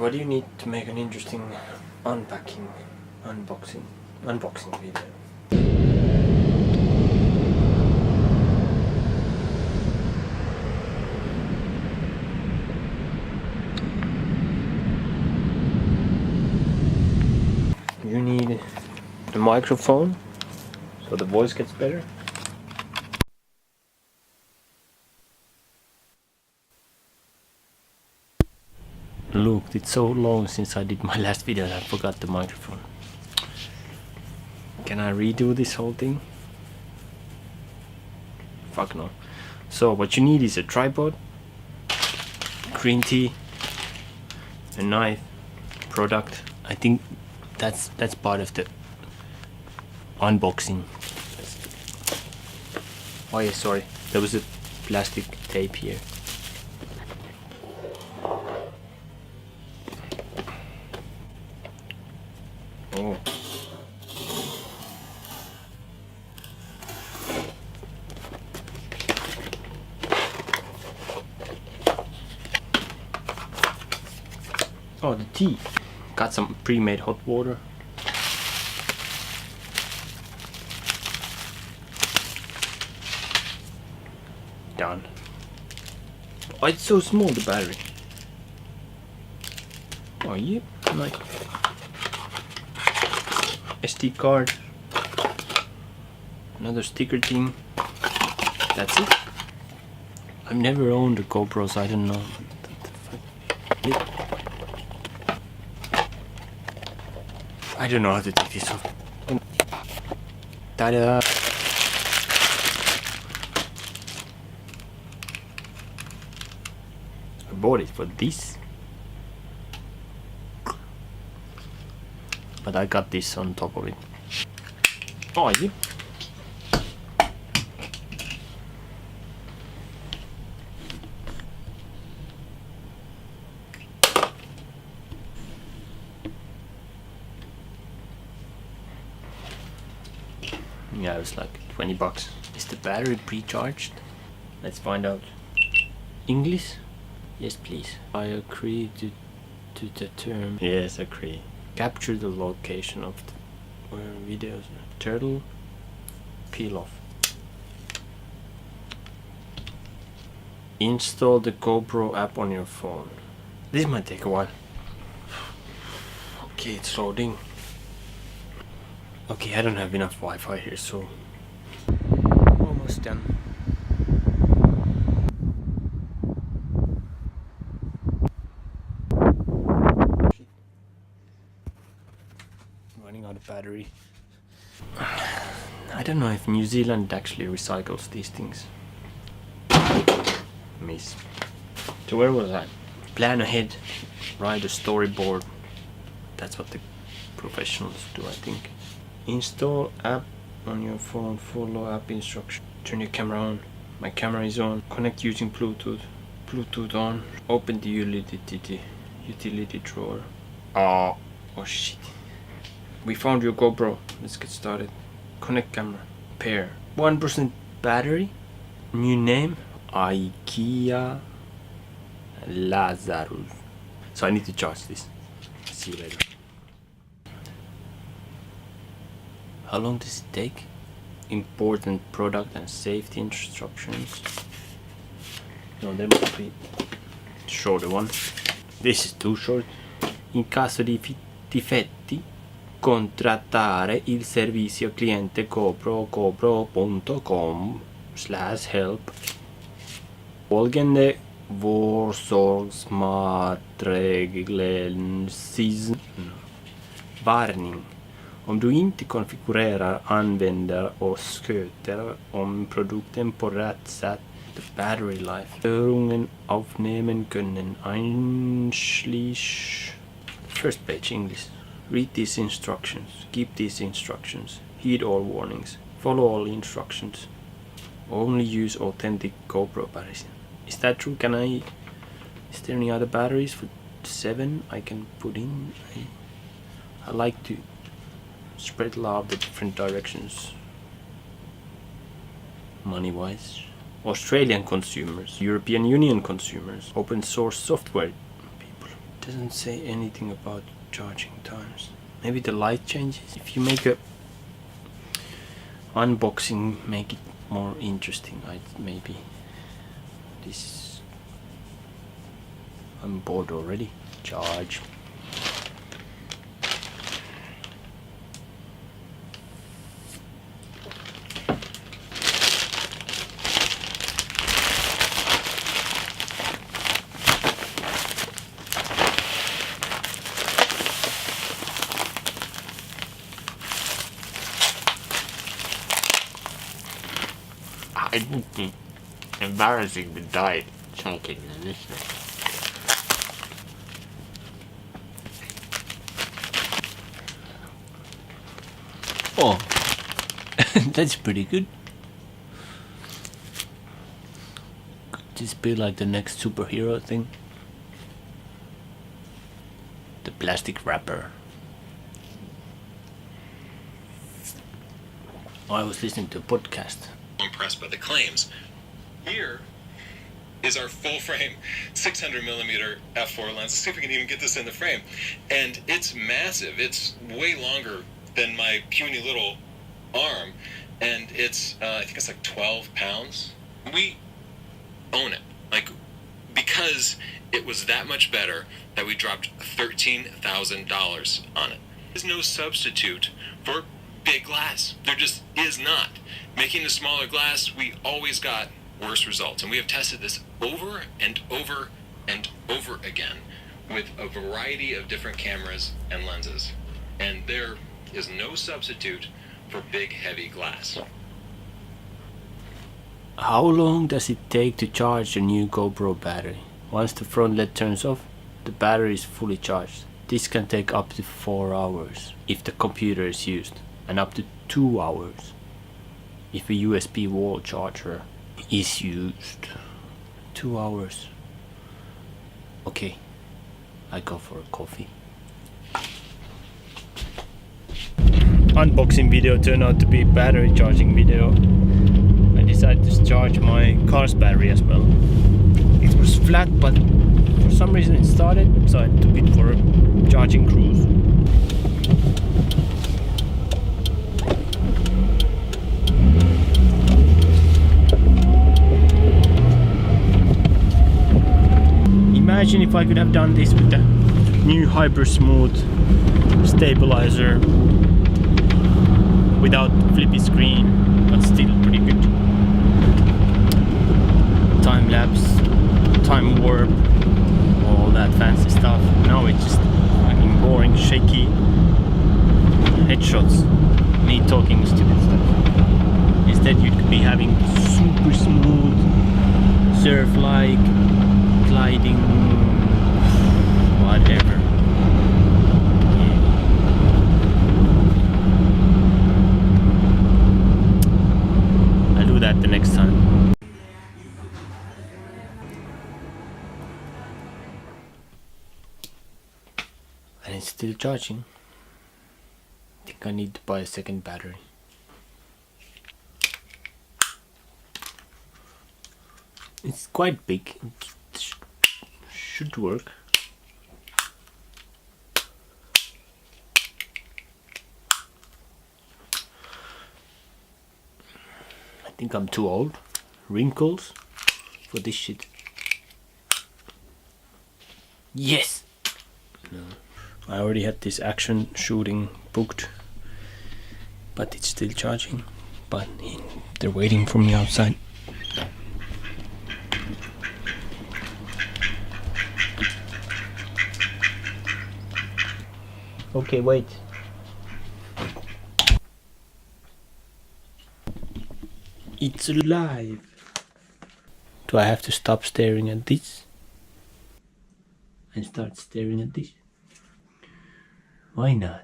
What do you need to make an interesting unboxing video? You need the microphone so the voice gets better. Look, it's so long since I did my last video that I forgot the microphone. Can I redo this whole thing? Fuck no. So what you need is a tripod, green tea, a knife, product. I think that's part of the unboxing. Oh yeah, sorry. There was a plastic tape here. Oh. Oh, the tea. Got some pre-made hot water. Done. Oh, it's so small, the battery. Oh, yep, nice. SD card. Another sticker thing. That's it. I've never owned a Gopro, so I don't know. I don't know how to take this off. Ta-da! I bought it for this, but I got this on top of it. Oh, yeah. Yeah, it was like 20 bucks. Is the battery pre-charged? Let's find out. English? Yes, please. I agree to the term. Yes, agree. Capture the location of the videos. Turtle. Peel off. Install the Gopro app on your phone. This might take a while. Okay, it's loading. Okay, I don't have enough Wi-Fi here, so almost done. Running out of battery. I don't know if New Zealand actually recycles these things. Miss. So where was I? Plan ahead, write a storyboard. That's what the professionals do, I think. Install app on your phone, follow app instruction. Turn your camera on. My camera is on. Connect using Bluetooth. Bluetooth on. Open the utility drawer. Oh shit. We found your Gopro. Let's get started. Connect camera. Pair. 1% battery. New name. IKEA Lazarus. So I need to charge this. See you later. How long does it take? Important product and safety instructions. No, there must be shorter one. This is too short. In caso di difetti, contattare il servizio cliente Gopro gopro.com/help. Följande vårsorgsmaterialensis. Varning. Om du inte konfigurerar, använder och sköter om produkten på rätt sätt, the battery life. Störningen avnehmen können einschließen. First page English. Read these instructions. Keep these instructions. Heed all warnings. Follow all instructions. Only use authentic Gopro batteries. Is that true? Is there any other batteries for 7 I can put in? I like to spread love the different directions. Money wise. Australian consumers, European Union consumers, open source software people. Doesn't say anything about charging times. Maybe the light changes. If you make a unboxing, make it more interesting. Maybe this. I'm bored already. Charge. It would be embarrassing to die choking in this thing. Oh, that's pretty good. Could this be like the next superhero thing? The plastic wrapper. I was listening to a podcast. Impressed by the claims. Here is our full frame 600mm f4 lens. Let's see if we can even get this in the frame. And it's massive. It's way longer than my puny little arm. And it's, I think it's like 12 pounds. We own it. Like, because it was that much better that we dropped $13,000 on it. There's no substitute for big glass. There just is not. Making a smaller glass, we always got worse results. And we have tested this over and over and over again with a variety of different cameras and lenses. And there is no substitute for big, heavy glass. How long does it take to charge a new GoPro battery? Once the front LED turns off, the battery is fully charged. This can take up to 4 hours if the computer is used, and up to 2 hours if a USB wall charger is used. 2 hours. Okay, I go for a coffee. Unboxing video turned out to be battery charging video. I decided to charge my car's battery as well. It was flat, but for some reason it started, so I took it for a charging cruise. Imagine if I could have done this with the new Hyper Smooth stabilizer without flippy screen, but still pretty good. Time lapse, time warp, all that fancy stuff. Now it's just fucking boring, shaky headshots, me talking stupid stuff. Instead you could be having super smooth, surf-like, gliding, whatever. Yeah. I'll do that the next time. And it's still charging. I think I need to buy a second battery. It's quite big. It should work. I think I'm too old. Wrinkles for this shit. Yes! No. I already had this action shooting booked, but it's still charging. But they're waiting for me outside. Okay, wait. It's alive. Do I have to stop staring at this and start staring at this? Why not?